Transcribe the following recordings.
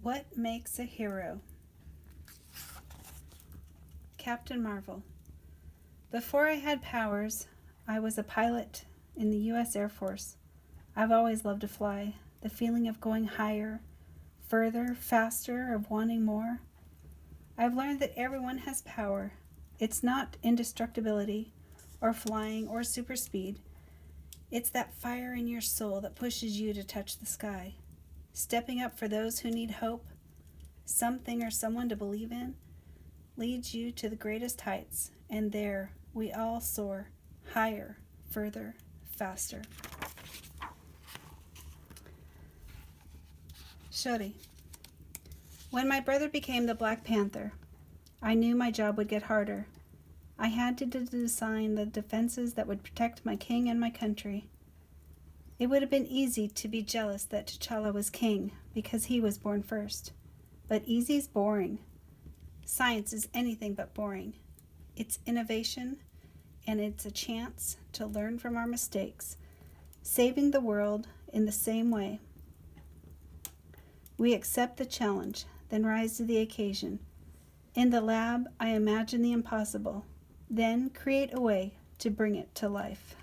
What makes a hero? Captain Marvel. Before I had powers, I was a pilot in the U.S. Air Force. I've always loved to fly, the feeling of going higher, further, faster, of wanting more. I've learned that everyone has power. It's not indestructibility, or flying, or super speed. It's that fire in your soul that pushes you to touch the sky. Stepping up for those who need hope, something or someone to believe in, leads you to the greatest heights, and there we all soar higher, further, faster. Shuri. When my brother became the Black Panther, I knew my job would get harder. I had to design the defenses that would protect my king and my country. It would have been easy to be jealous that T'Challa was king because he was born first. But easy's boring. Science is anything but boring. It's innovation, and it's a chance to learn from our mistakes, saving the world in the same way. We accept the challenge, then rise to the occasion. In the lab, I imagine the impossible, then create a way to bring it to life.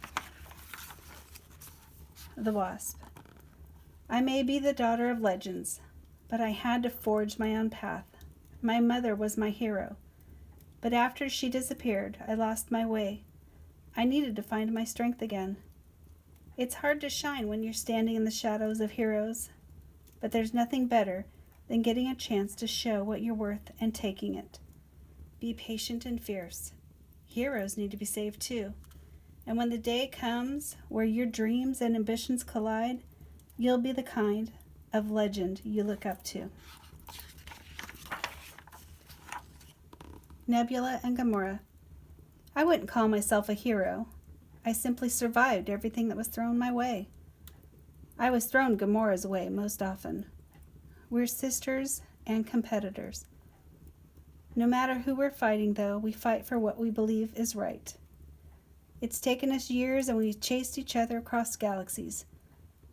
The Wasp. I may be the daughter of legends, but I had to forge my own path. My mother was my hero, but after she disappeared, I lost my way. I needed to find my strength again. It's hard to shine when you're standing in the shadows of heroes, but there's nothing better than getting a chance to show what you're worth and taking it. Be patient and fierce. Heroes need to be saved too. And when the day comes where your dreams and ambitions collide, you'll be the kind of legend you look up to. Nebula and Gamora. I wouldn't call myself a hero. I simply survived everything that was thrown my way. I was thrown Gamora's way most often. We're sisters and competitors. No matter who we're fighting, though, we fight for what we believe is right. It's taken us years and we've chased each other across galaxies,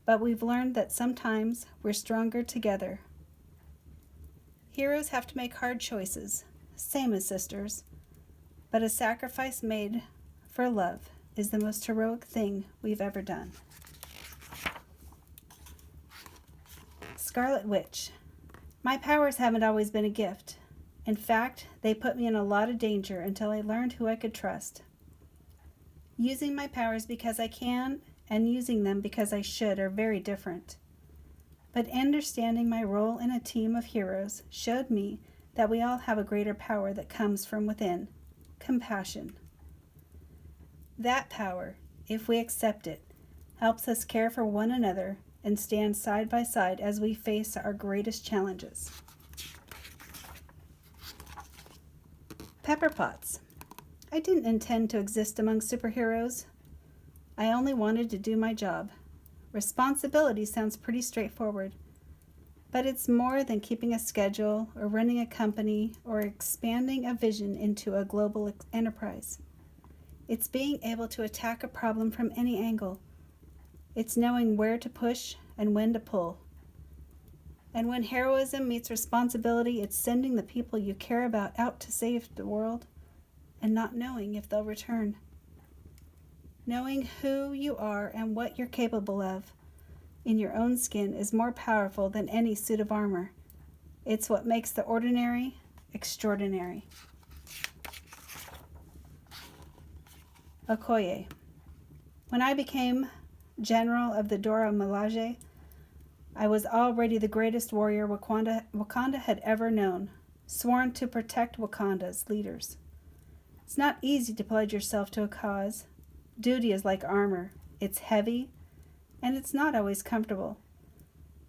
but we've learned that sometimes we're stronger together. Heroes have to make hard choices, same as sisters, but a sacrifice made for love is the most heroic thing we've ever done. Scarlet Witch. My powers haven't always been a gift. In fact, they put me in a lot of danger until I learned who I could trust. Using my powers because I can and using them because I should are very different. But understanding my role in a team of heroes showed me that we all have a greater power that comes from within, compassion. That power, if we accept it, helps us care for one another and stand side by side as we face our greatest challenges. Pepper Potts. I didn't intend to exist among superheroes. I only wanted to do my job. Responsibility sounds pretty straightforward, but it's more than keeping a schedule or running a company or expanding a vision into a global enterprise. It's being able to attack a problem from any angle. It's knowing where to push and when to pull. And when heroism meets responsibility, it's sending the people you care about out to save the world and not knowing if they'll return. Knowing who you are and what you're capable of in your own skin is more powerful than any suit of armor. It's what makes the ordinary extraordinary. Okoye. When I became general of the Dora Milaje, I was already the greatest warrior Wakanda had ever known, sworn to protect Wakanda's leaders. It's not easy to pledge yourself to a cause. Duty is like armor. It's heavy, and it's not always comfortable.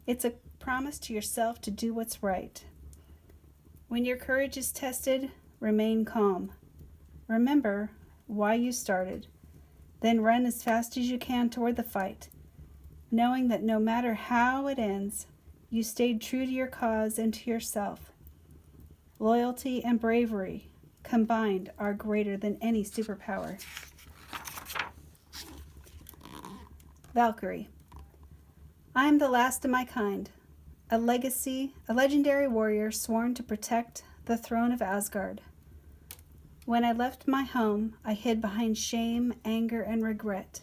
It's a promise to yourself to do what's right. When your courage is tested, remain calm. Remember why you started. Then run as fast as you can toward the fight, knowing that no matter how it ends, you stayed true to your cause and to yourself. Loyalty and bravery combined are greater than any superpower. Valkyrie. I am the last of my kind. a legendary warrior sworn to protect the throne of Asgard. When I left my home, I hid behind shame, anger, and regret.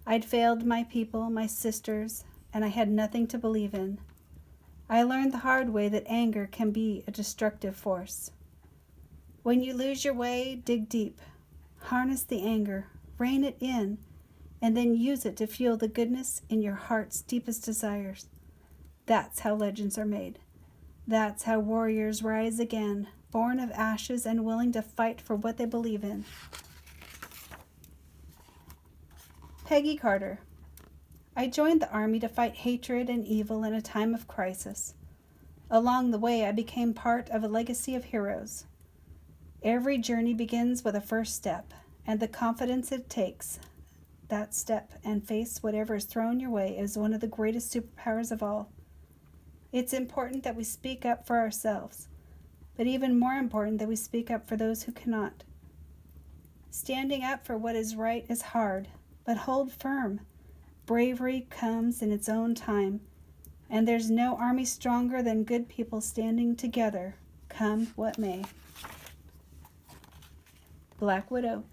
I'd failed my people, my sisters, and I had nothing to believe in. I learned the hard way that anger can be a destructive force. When you lose your way, dig deep. Harness the anger, rein it in, and then use it to fuel the goodness in your heart's deepest desires. That's how legends are made. That's how warriors rise again, born of ashes and willing to fight for what they believe in. Peggy Carter. I joined the army to fight hatred and evil in a time of crisis. Along the way, I became part of a legacy of heroes. Every journey begins with a first step, and the confidence it takes that step and face whatever is thrown your way is one of the greatest superpowers of all. It's important that we speak up for ourselves, but even more important that we speak up for those who cannot. Standing up for what is right is hard, but hold firm. Bravery comes in its own time, and there's no army stronger than good people standing together, come what may. Black Widow.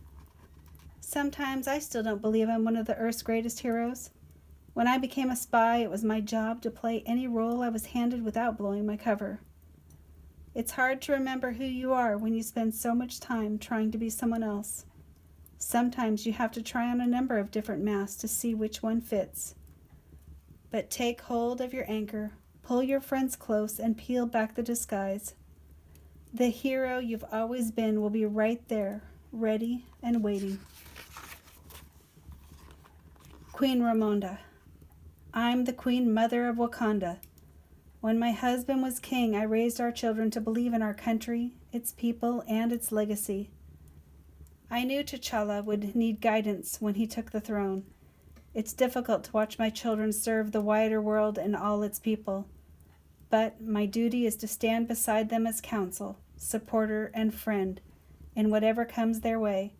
Sometimes I still don't believe I'm one of the Earth's greatest heroes. When I became a spy, it was my job to play any role I was handed without blowing my cover. It's hard to remember who you are when you spend so much time trying to be someone else. Sometimes you have to try on a number of different masks to see which one fits. But take hold of your anchor, pull your friends close, and peel back the disguise. The hero you've always been will be right there, ready and waiting. Queen Ramonda. I'm the Queen Mother of Wakanda. When my husband was king, I raised our children to believe in our country, its people, and its legacy. I knew T'Challa would need guidance when he took the throne. It's difficult to watch my children serve the wider world and all its people, but my duty is to stand beside them as counsel, supporter, and friend in whatever comes their way.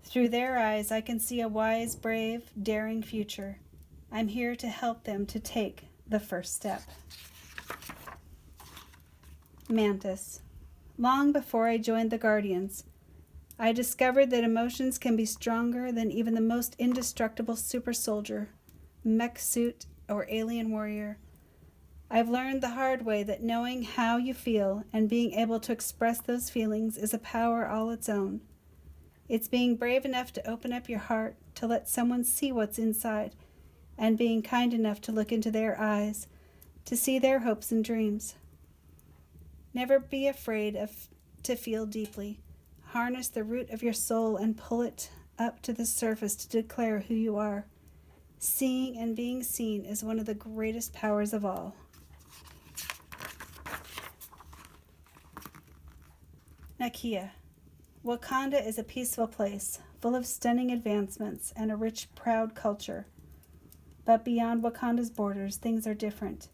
Through their eyes, I can see a wise, brave, daring future. I'm here to help them to take the first step. Mantis. Long before I joined the Guardians, I discovered that emotions can be stronger than even the most indestructible super soldier, mech suit, or alien warrior. I've learned the hard way that knowing how you feel and being able to express those feelings is a power all its own. It's being brave enough to open up your heart to let someone see what's inside, and being kind enough to look into their eyes, to see their hopes and dreams. Never be afraid to feel deeply. Harness the root of your soul and pull it up to the surface to declare who you are. Seeing and being seen is one of the greatest powers of all. Nakia. Wakanda is a peaceful place, full of stunning advancements and a rich, proud culture. But beyond Wakanda's borders, things are different.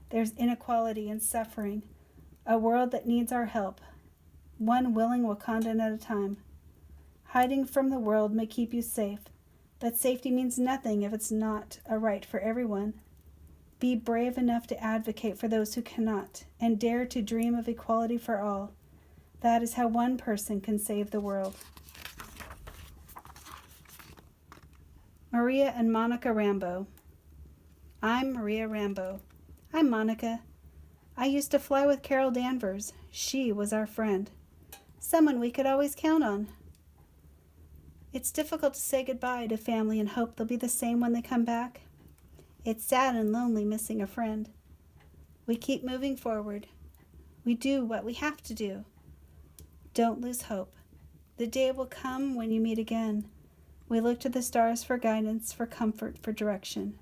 There's inequality and suffering, a world that needs our help, one willing Wakandan at a time. Hiding from the world may keep you safe, but safety means nothing if it's not a right for everyone. Be brave enough to advocate for those who cannot, and dare to dream of equality for all. That is how one person can save the world. Maria and Monica Rambeau. I'm Maria Rambeau. I'm Monica. I used to fly with Carol Danvers. She was our friend. Someone we could always count on. It's difficult to say goodbye to family and hope they'll be the same when they come back. It's sad and lonely missing a friend. We keep moving forward. We do what we have to do. Don't lose hope. The day will come when you meet again. We look to the stars for guidance, for comfort, for direction.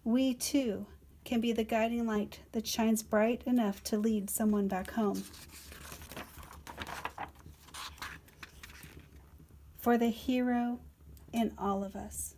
We, too, can be the guiding light that shines bright enough to lead someone back home. For the hero in all of us.